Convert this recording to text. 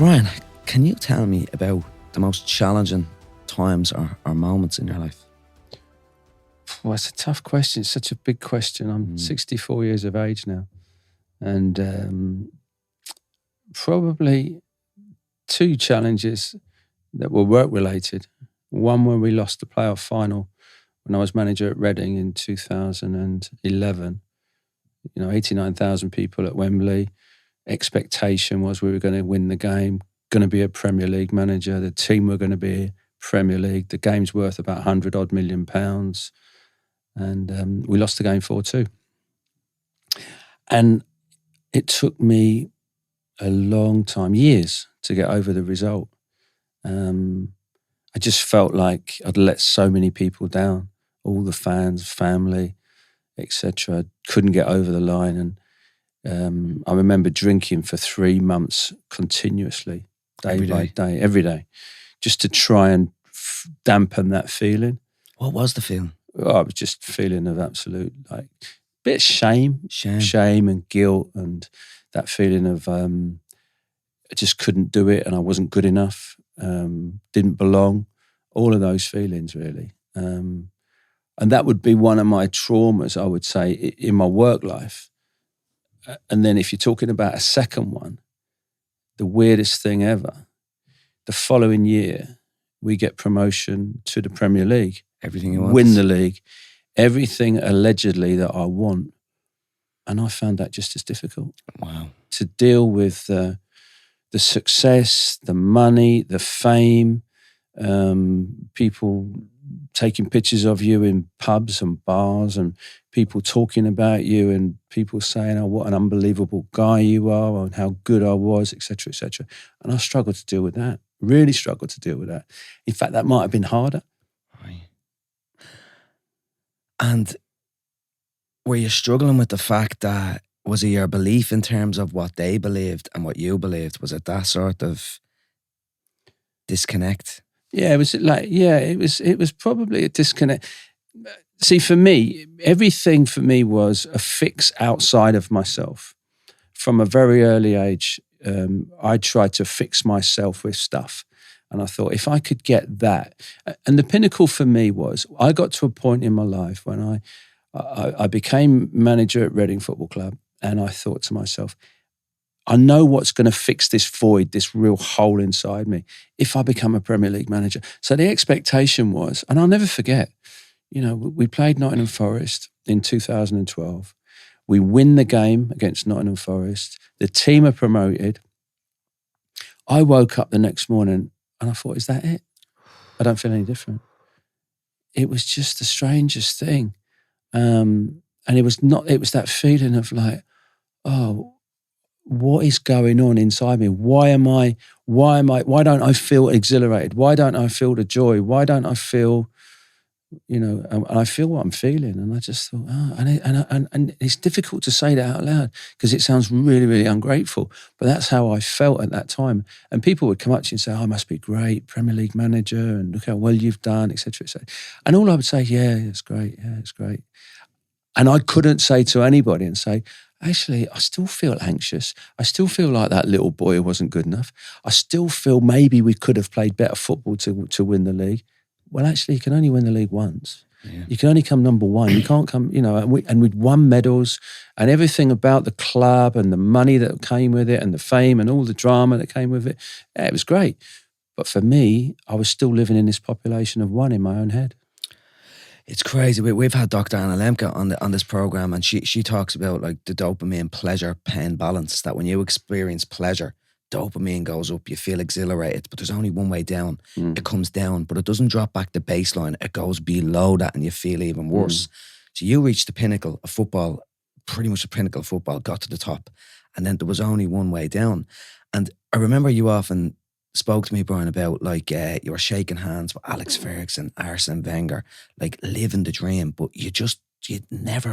Brian, can you tell me about the most challenging times or moments in your life? Well, it's a tough question. It's such a big question. I'm 64 years of age now. And probably two challenges that were work-related. One when we lost the playoff final when I was manager at Reading in 2011. 89,000 people at Wembley. Expectation was we were going to win the game, going to be a Premier League manager. The team were going to be Premier League. The game's worth about 100 odd million pounds. And we lost the game 4-2. And it took me a long time, years, to get over the result. I just felt like I'd let so many people down, all the fans, family, etc. I couldn't get over the line. And I remember drinking for 3 months continuously, day by day, every day, just to try and dampen that feeling. What was the feeling? Oh, I was just a feeling of absolute, bit of shame and guilt, and that feeling of I just couldn't do it and I wasn't good enough, didn't belong, all of those feelings really. And that would be one of my traumas, I would say, in my work life. And then if you're talking about a second one, the weirdest thing ever, the following year, we get promotion to the Premier League. Everything you want. Win the league. Everything allegedly that I want. And I found that just as difficult. Wow. To deal with the success, the money, the fame, people taking pictures of you in pubs and bars, and people talking about you, and people saying, oh, what an unbelievable guy you are, and how good I was, etc., etc. And I struggled to deal with that. Really struggled to deal with that. In fact, that might have been harder. Right. And were you struggling with the fact that, was it your belief in terms of what they believed and what you believed? Was it that sort of disconnect? Yeah, it was probably a disconnect. See, for me, everything for me was a fix outside of myself. From a very early age, I tried to fix myself with stuff. And I thought, if I could get that, and the pinnacle for me was, I got to a point in my life when I became manager at Reading Football Club, and I thought to myself, I know what's going to fix this void, this real hole inside me, if I become a Premier League manager. So the expectation was, and I'll never forget, we played Nottingham Forest in 2012. We win the game against Nottingham Forest. The team are promoted. I woke up the next morning and I thought, is that it? I don't feel any different. It was just the strangest thing. And it was that feeling of like, oh, what is going on inside me? Why don't I feel exhilarated? Why don't I feel the joy? Why don't I feel, and I feel what I'm feeling. And I just thought, and it's difficult to say that out loud because it sounds really, really ungrateful. But that's how I felt at that time. And people would come up to you and say, oh, I must be great, Premier League manager, and look how well you've done, etc., etc. And all I would say, yeah, it's great. Yeah, it's great. And I couldn't say to anybody and say, actually, I still feel anxious. I still feel like that little boy who wasn't good enough. I still feel maybe we could have played better football to win the league. Well, actually, you can only win the league once. Yeah. You can only come number one. You can't come, and we'd won medals and everything about the club and the money that came with it and the fame and all the drama that came with it. Yeah, it was great. But for me, I was still living in this population of one in my own head. It's crazy. We've had Dr. Anna Lemke on this program, and she talks about like the dopamine pleasure pain balance, that when you experience pleasure, dopamine goes up, you feel exhilarated, but there's only one way down. It comes down, but it doesn't drop back to baseline. It goes below that and you feel even worse. So you reached the pinnacle of football, pretty much the pinnacle of football, got to the top, and then there was only one way down. And I remember you often spoke to me, Brian, about like you were shaking hands with Alex Ferguson, Arsene Wenger, like living the dream, but you never